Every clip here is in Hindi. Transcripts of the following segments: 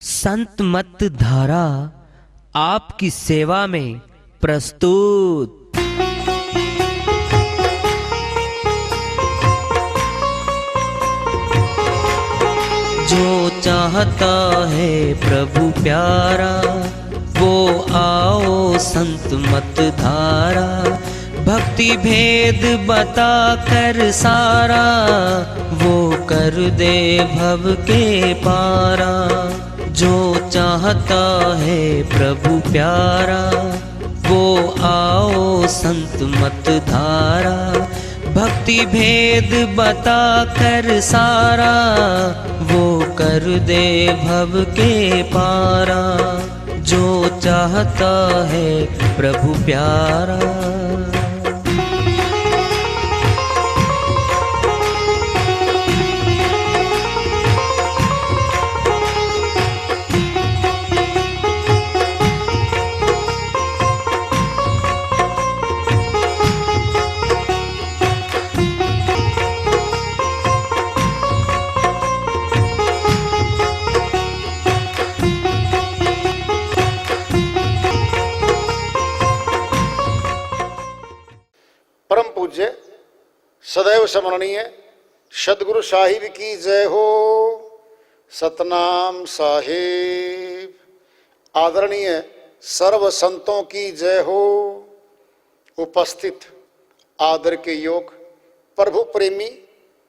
संत मत धारा आपकी सेवा में प्रस्तुत। जो चाहता है प्रभु प्यारा वो आओ संत मत धारा। भक्ति भेद बता कर सारा वो कर दे भव के पारा। जो चाहता है प्रभु प्यारा वो आओ संत मत धारा। भक्ति भेद बता कर सारा वो कर दे भव के पारा। जो चाहता है प्रभु प्यारा। परम पूज्य सदैव स्मरणीय सदगुरु साहिब की जय हो। सतनाम साहिब। आदरणीय सर्व संतों की जय हो। उपस्थित आदर के योग प्रभु प्रेमी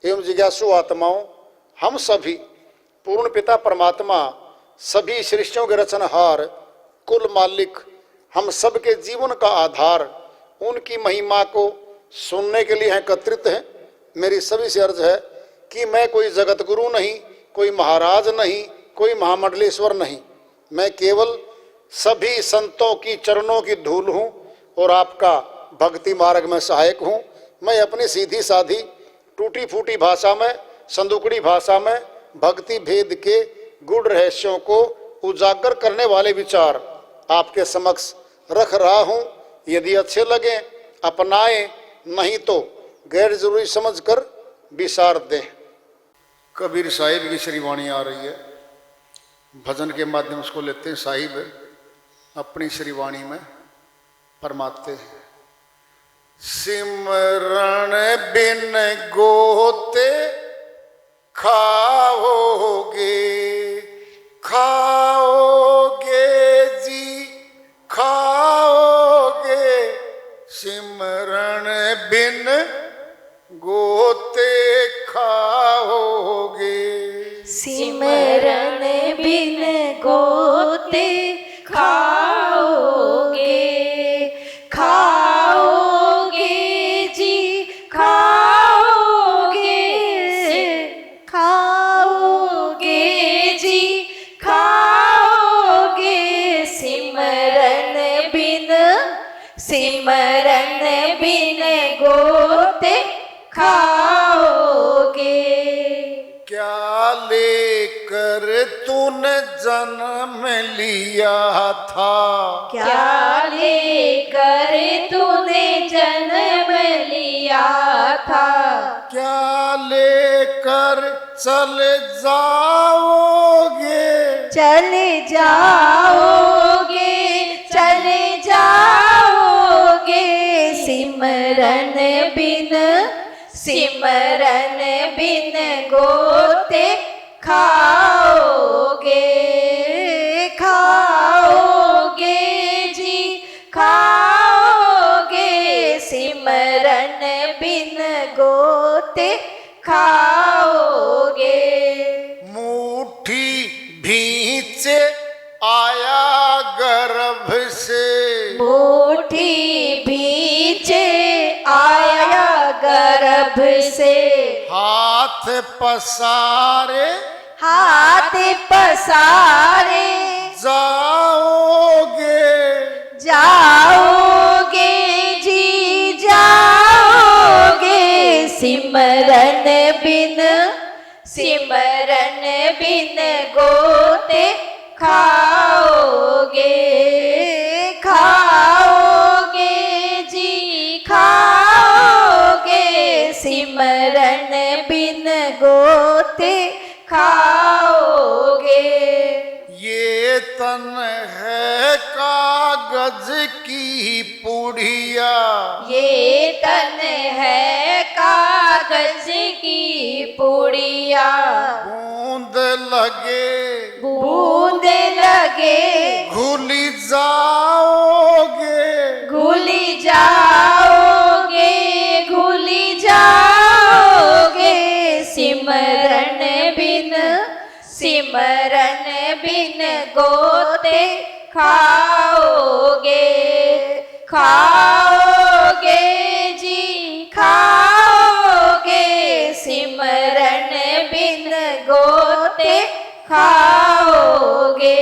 एवं जिज्ञासु आत्माओं, हम सभी पूर्ण पिता परमात्मा सभी सृष्टियों के रचनहार कुल मालिक हम सबके जीवन का आधार उनकी महिमा को सुनने के लिए एकत्रित हैं। मेरी सभी से अर्ज है कि मैं कोई जगत गुरु नहीं, कोई महाराज नहीं, कोई महामंडलेश्वर नहीं। मैं केवल सभी संतों की चरणों की धूल हूँ और आपका भक्ति मार्ग में सहायक हूँ। मैं अपनी सीधी साधी टूटी फूटी भाषा में, संदुकड़ी भाषा में भक्ति भेद के गूढ़ रहस्यों को उजागर करने वाले विचार आपके समक्ष रख रहा हूँ। यदि अच्छे लगे अपनाएं, नहीं तो गैर जरूरी समझकर विसार दें। कबीर साहिब की श्री वाणी आ रही है, भजन के माध्यम से लेते हैं। साहिब अपनी श्री वाणी में फरमाते हैं, सिमरण बिन गोते खाओगे खाओगे जी खाओगे। सिमरण बिन गोते खाओगे। सिमरन बिन गोते खाओगे खाओगे जी खाओगे खाओगे जी खाओगे। सिमरन बिन गोते खाओगे। क्या लेकर तूने जन्म लिया था, क्या लेकर तूने जन्म लिया था। क्या लेकर चले जाओगे चले जाओगे चले जाओगे। सिमरन बिन गोते खाओगे खाओगे जी खाओगे। सिमरन बिन गोते खाओगे। मुट्ठी भींचे आया गर्भ से, मुट्ठी भींचे आया गर्भ से। हाथ पसारे जाओगे जाओगे जी जाओगे। सिमरन बिन गोते खाओगे खाओगे जी खाओगे। सिमरन बिन गोते खाओगे। तन है कागज की पुड़िया, ये तन है कागज की पुड़िया, बूंद लगे बूंद लगे घुली जाओगे, घुली जाओगे, घुली जाओगे, सिमरन बिन, सिमरन बिन गोते खाओगे, खाओगे जी खाओगे, सिमरन बिन गोते खाओगे।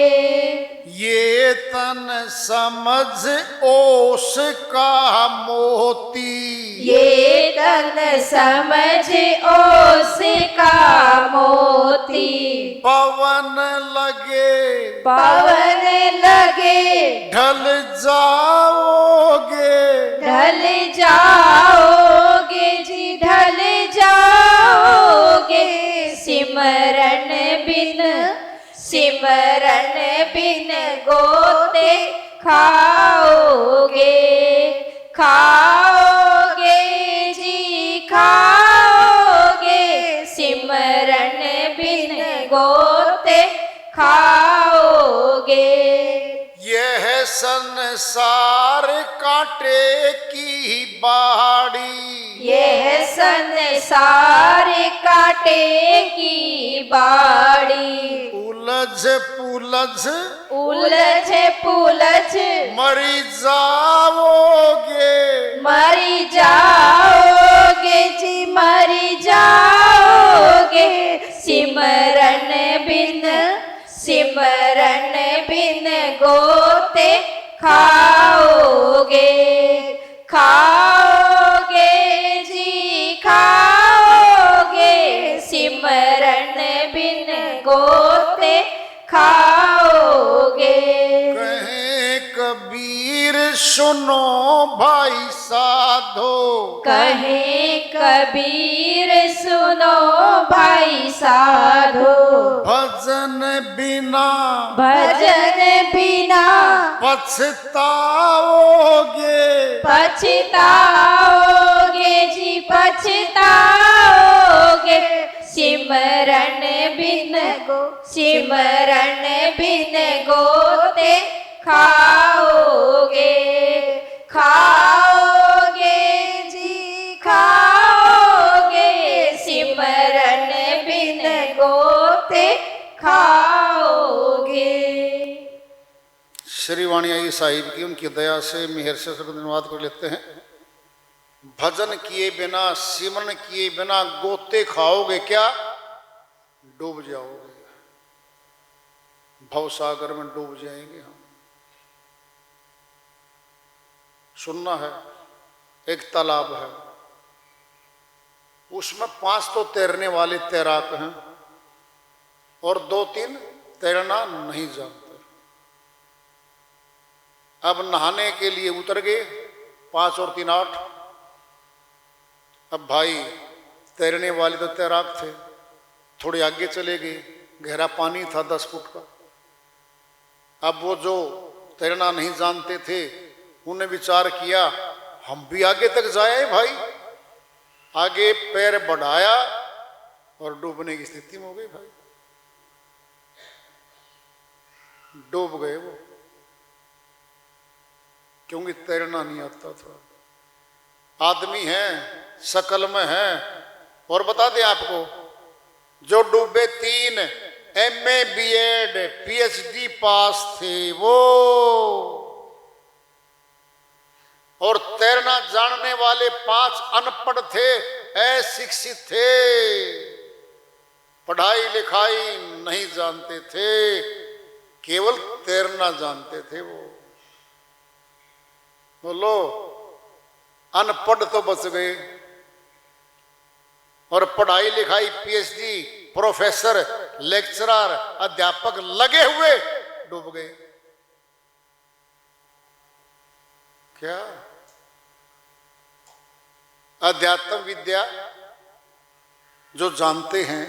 ये तन समझ ओस का मोती, ये तन समझ ओस का मोती, पवन लगे पवन लगे ढल जाओगे, ढल जाओगे जी ढल जाओगे, सिमरन बिन, सिमरन बिन गोते खाओगे, खाओगे जी खाओगे, सिमरन बिन गोते खाओगे। यह संसार कांटे की बाड़ी, यह संसार कांटे की बाड़ी, उलझ पुलझ उलझ पुलझ मरी जाओगे, मरी जाओगे जी मरी जाओगे, सिमरन बिन, सिमरन बिन गोते खाओगे, खाओगे जी खाओगे, सिमरन बिन गोते खाओगे। कहे कबीर सुनो भाई साधो, कहे कबीर सुनो भाई साधो, भजन बिना भजन बिना पछताओगे, पछताओगे जी पछताओगे, सिमरन बिन गो, सिमरन बिन गोते खाओगे, खाओगे जी खाओगे, सिमरन बिन गोते खाओगे। श्री वाणी आई साहिब की उनकी दया से मेहर से धन्यवाद कर लेते हैं। भजन किए बिना, सिमरन किए बिना गोते खाओगे क्या? डूब जाओगे, भवसागर में डूब जाएंगे हम। सुनना है, एक तालाब है, उसमें 5 तो तैरने वाले तैराक हैं और 2-3 तैरना नहीं जानते। अब नहाने के लिए उतर गए 5 और 3 8। अब भाई तैरने वाले तो तैराक थे, थोड़े आगे चले गए, गहरा पानी था 10 फुट का। अब वो जो तैरना नहीं जानते थे उन्होंने विचार किया हम भी आगे तक जाए भाई। आगे पैर बढ़ाया और डूबने की स्थिति में हो गई भाई, डूब गए वो, क्योंकि तैरना नहीं आता था। आदमी है, शकल में है। और बता दें आपको, जो डूबे 3 MA BEd PhD पास थे वो, और तैरना जानने वाले 5 अनपढ़ थे, अशिक्षित थे, पढ़ाई लिखाई नहीं जानते थे, केवल तैरना जानते थे वो। बोलो, अनपढ़ तो बच गए और पढ़ाई लिखाई PhD प्रोफेसर लेक्चरर अध्यापक लगे हुए डूब गए। क्या अध्यात्म विद्या जो जानते हैं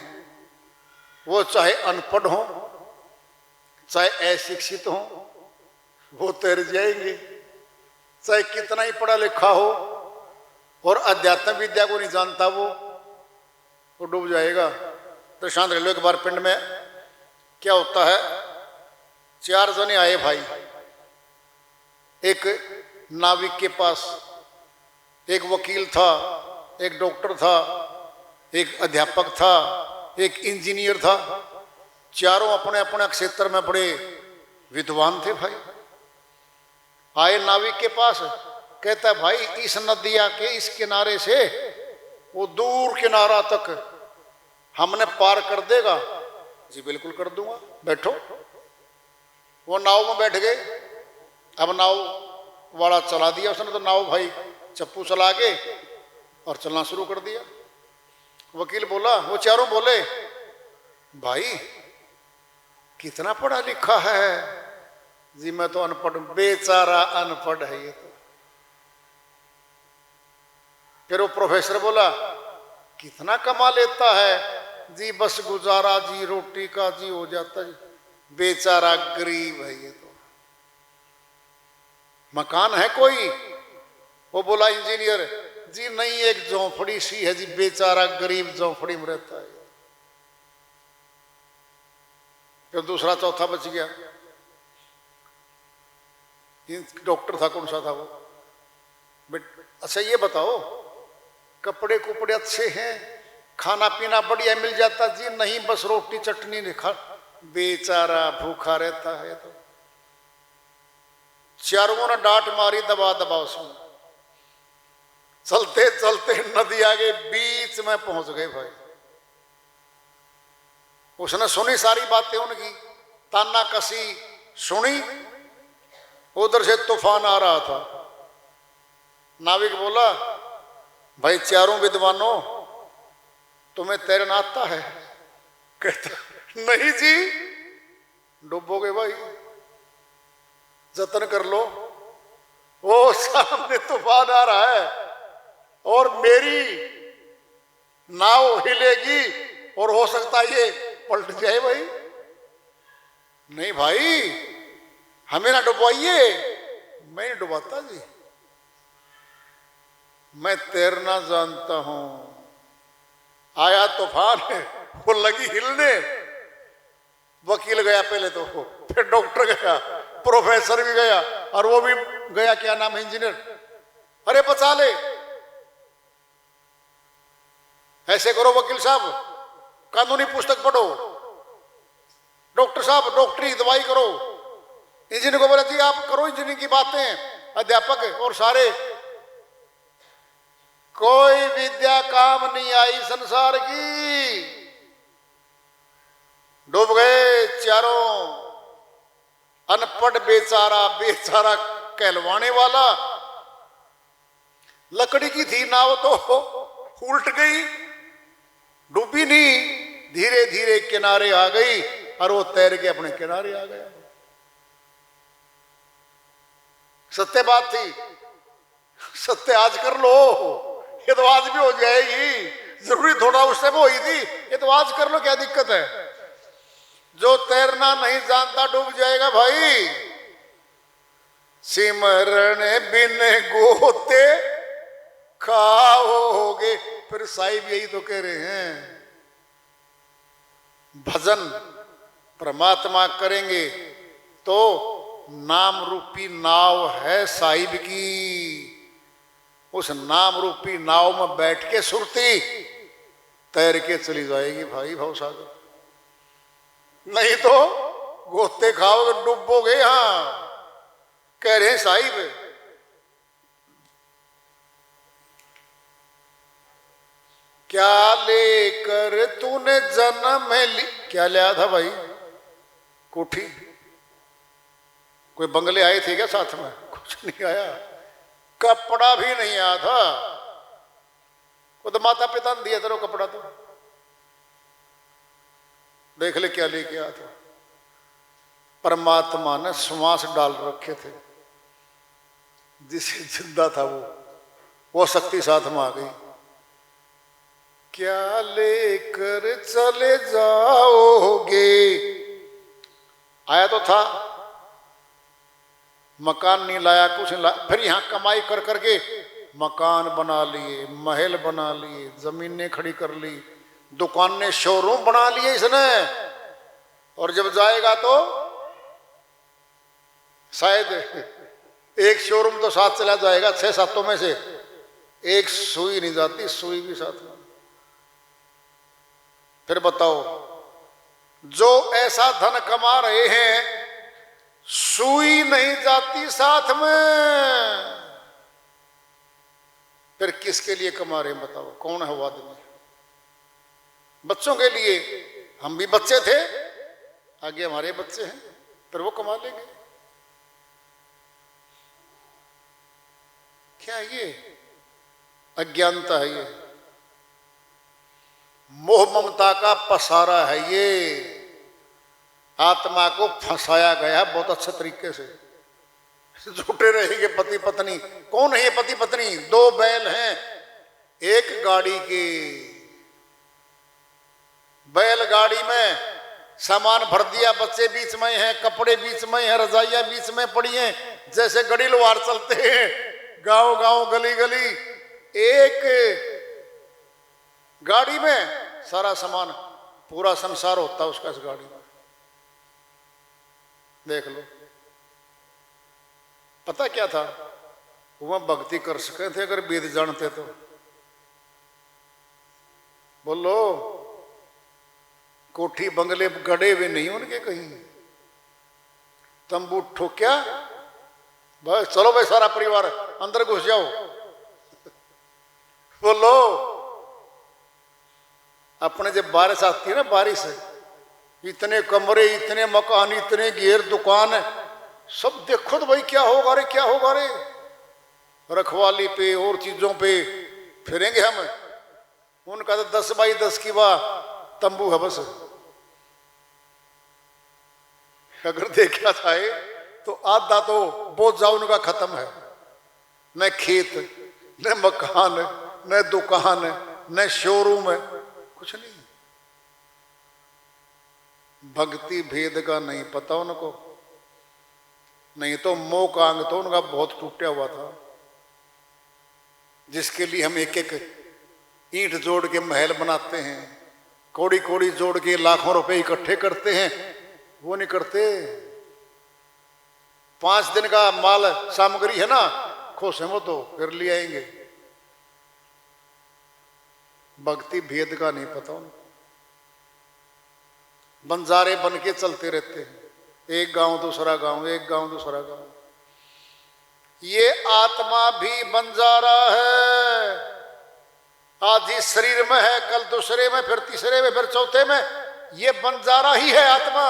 वो चाहे अनपढ़ हो चाहे अशिक्षित हो वो तैर जाएंगे, चाहे कितना ही पढ़ा लिखा हो और अध्यात्म विद्या को नहीं जानता वो डूब जाएगा। प्रशांत रेलवे के बार पिंड में क्या होता है, 4 जने आए भाई एक नाविक के पास, एक वकील था, एक डॉक्टर था, एक अध्यापक था, एक इंजीनियर था। चारों अपने अपने क्षेत्र में बड़े विद्वान थे भाई। आए नाविक के पास, कहता भाई इस नदिया के इस किनारे से वो दूर किनारा तक हमने पार कर देगा? जी बिल्कुल कर दूंगा, बैठो। वो नाव में बैठ गए। अब नाव वाला चला दिया उसने तो नाव भाई चप्पू चला के और चलना शुरू कर दिया। वकील बोला, वो चारों बोले भाई कितना पढ़ा लिखा है? जी मैं तो अनपढ़। बेचारा अनपढ़ है ये तो। फिर वो प्रोफेसर बोला कितना कमा लेता है? जी बस गुजारा जी रोटी का जी हो जाता जी। बेचारा गरीब है ये तो। मकान है कोई? वो बोला इंजीनियर, जी नहीं एक झोंपड़ी सी है जी, बेचारा गरीब झोंपड़ी में रहता है। फिर दूसरा चौथा बच गया। डॉक्टर था, कौन सा था वो? अच्छा ये बताओ कपड़े कुपड़े अच्छे हैं, खाना पीना बढ़िया मिल जाता? जी नहीं बस रोटी चटनी नहीं खा। बेचारा भूखा रहता है तो। चारों ने डांट मारी दबा दबा उसमें। चलते चलते नदी आगे बीच में पहुंच गए भाई। उसने सुनी सारी बातें उनकी, ताना कसी सुनी। उधर से तूफान आ रहा था। नाविक बोला भाई चारों विद्वानों तुम्हें तैरना आता है? कहता नहीं जी, डूबोगे भाई, जतन कर लो। वो सामने तूफान आ रहा है और मेरी नाव हिलेगी और हो सकता है ये पलट जाए भाई। नहीं भाई हमें ना डुबवाइए। मैं नहीं डुबाता जी, मैं तैरना जानता हूं। आया तूफान, वो लगी हिलने। वकील गया पहले तो, फिर डॉक्टर गया, प्रोफेसर भी गया और वो भी गया, क्या नाम है, इंजीनियर। अरे बचा ले, ऐसे करो वकील साहब, कानूनी पुस्तक पढ़ो। डॉक्टर साहब डॉक्टरी दवाई करो। इंजीनियर को बोला जी आप करो इंजीनियरिंग की बातें। अध्यापक और सारे, कोई विद्या काम नहीं आई संसार की। डूब गए चारों। अनपढ़ बेचारा, बेचारा कहलवाने वाला। लकड़ी की थी नाव तो उल्ट गई, डूबी नहीं, धीरे धीरे किनारे आ गई और वो तैर के अपने किनारे आ गया। सत्य बात थी। सत्य आज कर लो, ये तो आज भी हो जाएगी। जरूरी थोड़ा उस समय हुई थी, ये तो आज कर लो, क्या दिक्कत है? जो तैरना नहीं जानता डूब जाएगा भाई। सिमरन बिन गोते खाओगे। फिर साहिब यही तो कह रहे हैं, भजन परमात्मा करेंगे तो नाम रूपी नाव है साहिब की। उस नाम रूपी नाव में बैठ के सुरती तैर के चली जाएगी भाई भवसागर। नहीं तो गोते खाओगे, डूबोगे। यहां कह रहे हैं साहिब, क्या लेकर तूने जन्म ली? क्या लिया था भाई? कोठी? कोई बंगले आए थे क्या साथ में? कुछ नहीं आया। कपड़ा भी नहीं आया था। वो तो माता पिता ने दिया तेरे कपड़ा, तो देख ले क्या लेके आया था। परमात्मा ने श्वास डाल रखे थे, जिसे जिंदा था वो शक्ति साथ में आ गई। क्या लेकर चले जाओगे? आया तो तो था, मकान नहीं लाया, कुछ नहीं लाया, फिर यहां कमाई कर करके मकान बना लिए, महल बना लिए, जमीनें खड़ी कर ली, दुकानें, शोरूम बना लिए इसने। और जब जाएगा तो शायद एक शोरूम तो साथ चला जाएगा, 6-7 में से एक सुई नहीं जाती, सुई भी साथ में। फिर बताओ, जो ऐसा धन कमा रहे हैं, सुई नहीं जाती साथ में, फिर किसके लिए कमा रहे हैं बताओ? कौन है वो आदमी? बच्चों के लिए। हम भी बच्चे थे, आगे हमारे बच्चे हैं, फिर वो कमा लेंगे। क्या ये अज्ञानता है? ये मोह ममता का पसारा है। ये आत्मा को फंसाया गया बहुत अच्छे तरीके से। झूठे रहेंगे पति पत्नी। कौन है ये पति पत्नी? 2 बैल हैं एक गाड़ी की। बैलगाड़ी में सामान भर दिया, बच्चे बीच में हैं, कपड़े बीच में हैं, रजाइयां बीच में पड़ी हैं, जैसे गड़ी लोहार चलते हैं गांव गांव गली गली। एक गाड़ी में सारा सामान, पूरा संसार होता है उसका इस गाड़ी में। देख लो, पता क्या था? वह भक्ति कर सके थे अगर वेद जानते तो। बोलो, कोठी बंगले गड़े हुए नहीं उनके कहीं, तंबू ठोक्या, बस चलो भाई सारा परिवार अंदर घुस जाओ। बोलो, अपने जब बारिश आती है ना, बारिश है, इतने कमरे, इतने मकान, इतने घेर, दुकान, सब देखो तो भाई क्या होगा रे, क्या होगा रे। रखवाली पे और चीजों पे फिरेंगे हम। उनका तो 10 बाई 10 की वाह तंबू है बस। अगर देखा जाए तो आधा तो बोझ उनका खत्म है। न खेत, न मकान, न दुकान, न शोरूम, कुछ नहीं। भक्ति भेद का नहीं पता उनको। नहीं तो मोह का अंग तो उनका बहुत टूटा हुआ था, जिसके लिए हम एक एक ईंट जोड़ के महल बनाते हैं, कौड़ी कौड़ी जोड़ के लाखों रुपए इकट्ठे करते हैं। वो नहीं करते। 5 दिन का माल सामग्री है ना, खुश है वो तो, फिर ले आएंगे। भक्ति भेद का नहीं पता उनको। बंजारे बन के चलते रहते हैं, एक गांव दूसरा गांव, एक गांव दूसरा गांव। ये आत्मा भी बंजारा है। आज इस शरीर में है, कल दूसरे में, फिर तीसरे में, फिर चौथे में। ये बंजारा ही है आत्मा।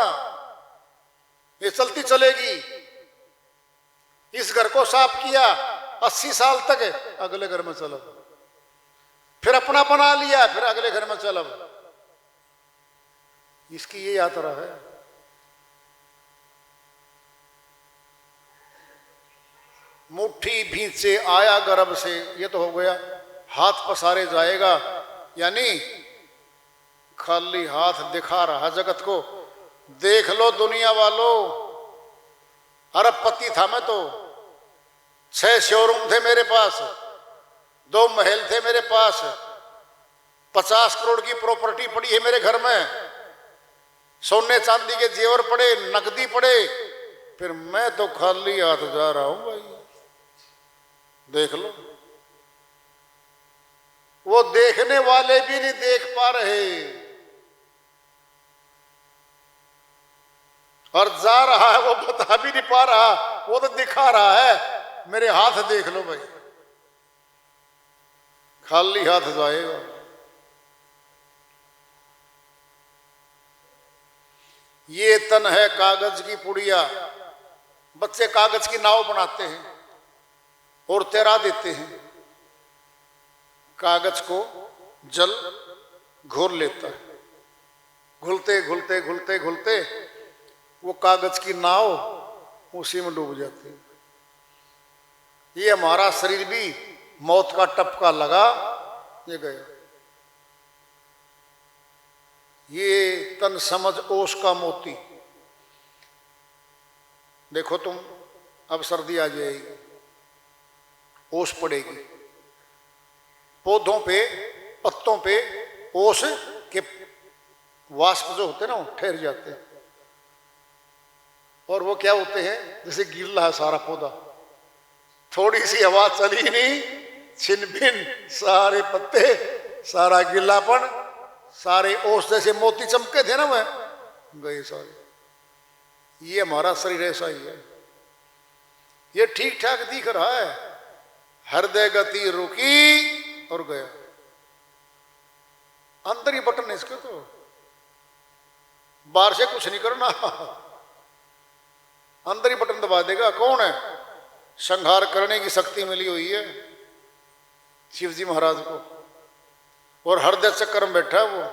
ये चलती चलेगी। इस घर को साफ किया 80 साल तक, अगले घर में चलो, फिर अपना बना लिया, फिर अगले घर में चलो। इसकी ये यात्रा है। मुट्ठी भींचे आया गर्भ से, ये तो हो गया। हाथ पसारे जाएगा, यानी खाली हाथ दिखा रहा जगत को। देख लो दुनिया वालों, अरबपति था मैं तो। 6 शोरूम थे मेरे पास, 2 महल थे मेरे पास, 50 करोड़ की प्रॉपर्टी पड़ी है मेरे घर में, सोने चांदी के जेवर पड़े, नकदी पड़े। फिर मैं तो खाली हाथ जा रहा हूं भाई। देख लो, वो देखने वाले भी नहीं देख पा रहे, और जा रहा है वो बता भी नहीं पा रहा, वो तो दिखा रहा है। मेरे हाथ देख लो भाई, खाली हाथ जाएगा। ये तन है कागज की पुड़िया। बच्चे कागज की नाव बनाते हैं और तैरा देते हैं। कागज को जल घोर लेता है, घुलते घुलते घुलते घुलते वो कागज की नाव उसी में डूब जाती है। ये हमारा शरीर भी मौत का टपका लगा, ये गया। ये तन समझ ओस का मोती। देखो तुम, अब सर्दी आ जाएगी, ओस पड़ेगी, पौधों पे, पत्तों पे ओस के वाष्प जो होते हैं ना वो ठहर जाते हैं, और वो क्या होते हैं, जैसे गिल्ला है सारा पौधा, थोड़ी सी हवा चली नहीं, छिन भिन सारे पत्ते, सारा गिल्लापन, सारे ओस जैसे मोती चमके थे ना वह गए सारे। ये हमारा शरीर ऐसा ही है, ये ठीक ठाक दिख रहा है, हृदय गति रुकी और गया। अंदर ही बटन है इसके, तो बाहर से कुछ नहीं करना, अंदर ही बटन दबा देगा। कौन है? संहार करने की शक्ति मिली हुई है शिव जी महाराज को, और हृदय चक्कर में बैठा है वो।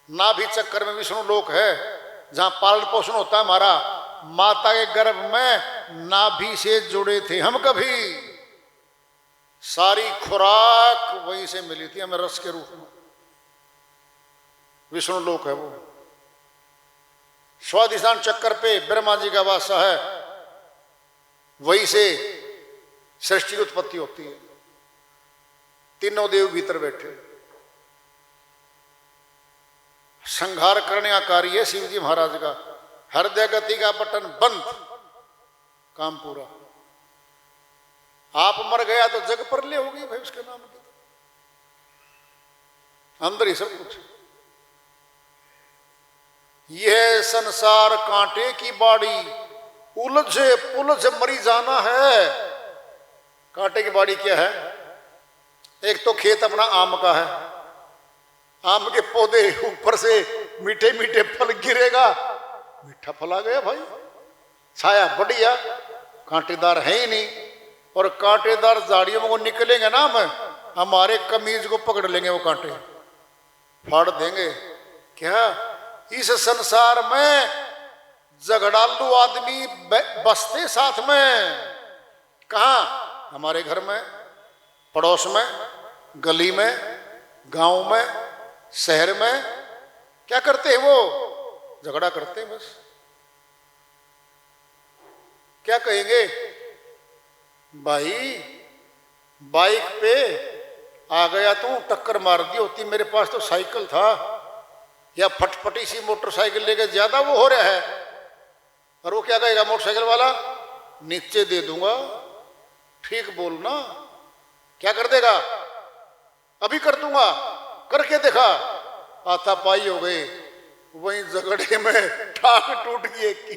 नाभि चक्कर में विष्णु लोक है, जहां पालन पोषण होता है हमारा। माता के गर्भ में नाभि से जुड़े थे हम, कभी सारी खुराक वहीं से मिली थी हमें रस के रूप में। विष्णु लोक है वो। स्वादिष्ठान चक्कर पे ब्रह्मा जी का वासा है, वहीं से सृष्टि की उत्पत्ति होती है। तीनों देव भीतर बैठे, संहार करने का कार्य है शिव जी महाराज का। हृदय गति का बटन बंद, काम पूरा। आप मर गया तो जग पर ले होगी भाई उसके नाम की, अंदर ही सब कुछ। यह संसार कांटे की बाड़ी, उलझे पुलझ मरी जाना है। कांटे की बाड़ी क्या है? एक तो खेत अपना आम का है, आम के पौधे ऊपर से मीठे मीठे फल गिरेगा, मीठा फल आ गया भाई, छाया बढ़िया, कांटेदार है ही नहीं। और कांटेदार झाड़ियों में वो निकलेंगे ना, हम हमारे कमीज को पकड़ लेंगे, वो कांटे फाड़ देंगे। क्या इस संसार में झगड़ालू आदमी बसते साथ में? कहाँ? हमारे घर में, पड़ोस में, गली में, गांव में, शहर में। क्या करते हैं वो? झगड़ा करते हैं बस। क्या कहेंगे? भाई बाइक पे आ गया तू, टक्कर मार दी होती, मेरे पास तो साइकिल था, या फटफटी सी मोटरसाइकिल लेके ज्यादा वो हो रहा है। और वो क्या कहेगा मोटरसाइकिल वाला? नीचे दे दूंगा। ठीक बोलना। क्या कर देगा? अभी कर दूंगा, करके देखा, आता पाई हो गई, वहीं झगड़े में टांग टूट गई एक की।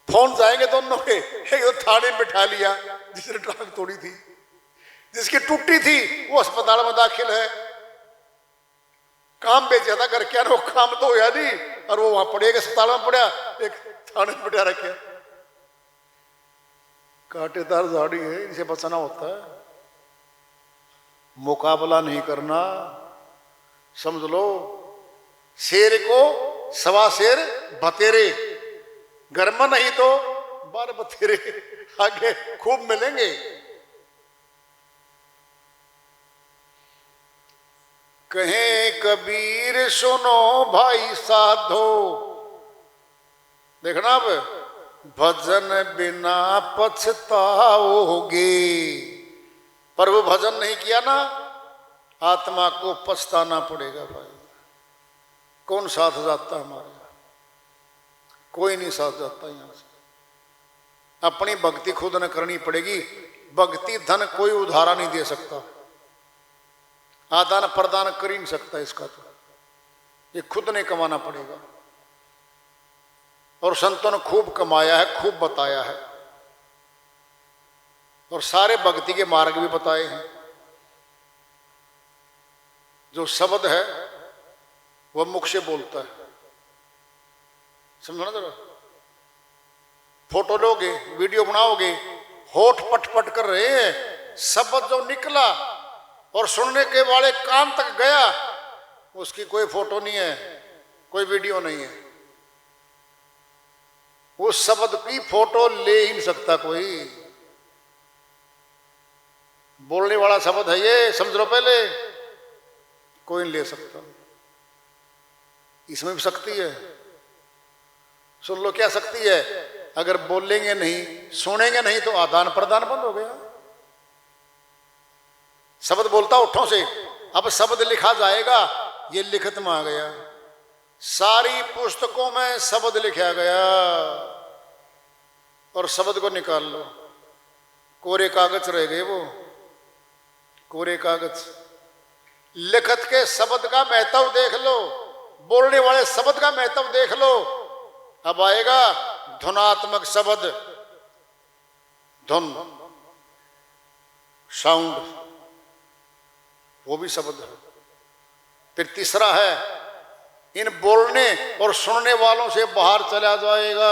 फोन जाएंगे दोनों के, एक तो थाने में बिठा लिया जिसने टांग तोड़ी थी, जिसकी टूटी थी वो अस्पताल में दाखिल है। काम बेचा था घर क्या, वो काम तो होया नहीं, और वो वहां पड़े, एक अस्पताल में पड़ा, एक थाने में बिठा रखे। कांटेदार झाड़ी है, इनसे बचना होता है, मुकाबला नहीं करना। समझ लो, शेर को सवा शेर बतेरे, घर में नहीं तो 12 बतेरे आगे खूब मिलेंगे। कहें कबीर सुनो भाई साधो, देखना अब, भजन बिना पछताओगे। पर वो भजन नहीं किया ना, आत्मा को पछताना पड़ेगा भाई। कौन साथ जाता हमारे? कोई नहीं साथ जाता यहां से। अपनी भक्ति खुद न करनी पड़ेगी। भक्ति धन कोई उधारा नहीं दे सकता, आदान प्रदान कर ही नहीं सकता इसका, तो ये खुद ने कमाना पड़ेगा। और संतों ने खूब कमाया है, खूब बताया है, और सारे भक्ति के मार्ग भी बताए हैं। जो शब्द है वह मुख से बोलता है, समझो ना जरा। फोटो लोगे, वीडियो बनाओगे, होठ पट कर रहे हैं, शब्द जो निकला और सुनने के वाले कान तक गया, उसकी कोई फोटो नहीं है, कोई वीडियो नहीं है। उस शब्द की फोटो ले ही नहीं सकता कोई। बोलने वाला शब्द है ये, समझ लो पहले, कोई नहीं ले सकता। इसमें भी शक्ति है। सुन लो क्या शक्ति है। अगर बोलेंगे नहीं, सुनेंगे नहीं तो आदान प्रदान बंद हो गया। शब्द बोलता होठों से, अब शब्द लिखा जाएगा, ये लिखत में आ गया। सारी पुस्तकों में शब्द लिखा गया। और शब्द को निकाल लो, कोरे कागज रह गए वो, कोरे कागज। लिखत के शब्द का महत्व देख लो, बोलने वाले शब्द का महत्व देख लो। अब आएगा धुनात्मक शब्द, धुन, साउंड, वो भी शब्द है। फिर तीसरा है, इन बोलने और सुनने वालों से बाहर चला जाएगा,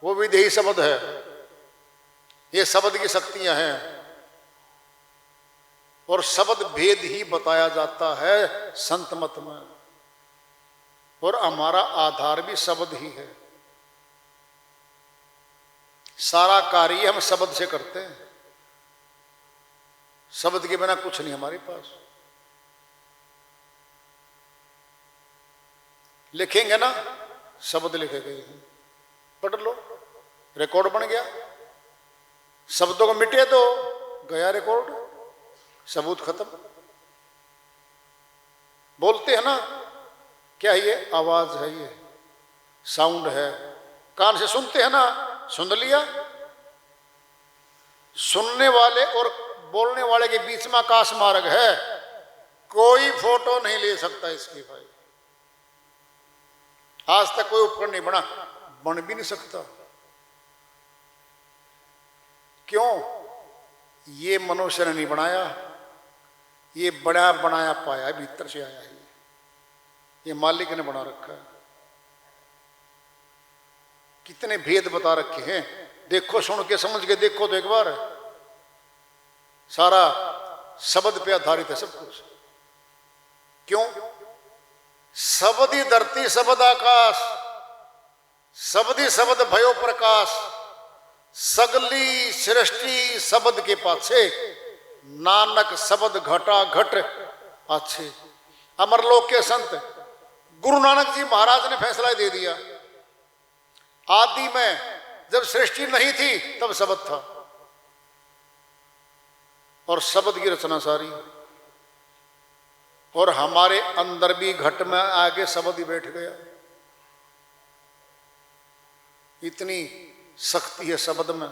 वो भी देही शब्द है। ये शब्द की शक्तियां हैं। और शब्द भेद ही बताया जाता है संत मत में। और हमारा आधार भी शब्द ही है। सारा कार्य हम शब्द से करते हैं। शब्द के बिना कुछ नहीं हमारे पास। लिखेंगे ना, शब्द लिखे गए, पढ़ लो, रिकॉर्ड बन गया। शब्दों को मिटे तो गया रिकॉर्ड, सबूत खत्म। बोलते हैं ना, क्या ये आवाज है, ये साउंड है, कान से सुनते हैं ना, सुन लिया। सुनने वाले और बोलने वाले के बीच में आकाश मार्ग है, कोई फोटो नहीं ले सकता इसकी भाई। आज तक कोई उपकरण नहीं बना, बन भी नहीं सकता। क्यों? ये मनुष्य ने नहीं बनाया, ये बड़ा बनाया पाया, भीतर से आया है, ये मालिक ने बना रखा है। कितने भेद बता रखे हैं, देखो, सुन के समझ के देखो तो एक बार। सारा शब्द पे आधारित है सब कुछ। क्यों? शब्द ही धरती, शब्द आकाश, शब्द ही शब्द भयो प्रकाश, सगली सृष्टि शब्द के पाछे, नानक शब्द घटा घट अच्छे। अमरलोक के संत गुरु नानक जी महाराज ने फैसला दे दिया, आदि में जब सृष्टि नहीं थी तब शब्द था, और शब्द की रचना सारी। और हमारे अंदर भी घट में आगे शब्द ही बैठ गया। इतनी शक्ति है शब्द में।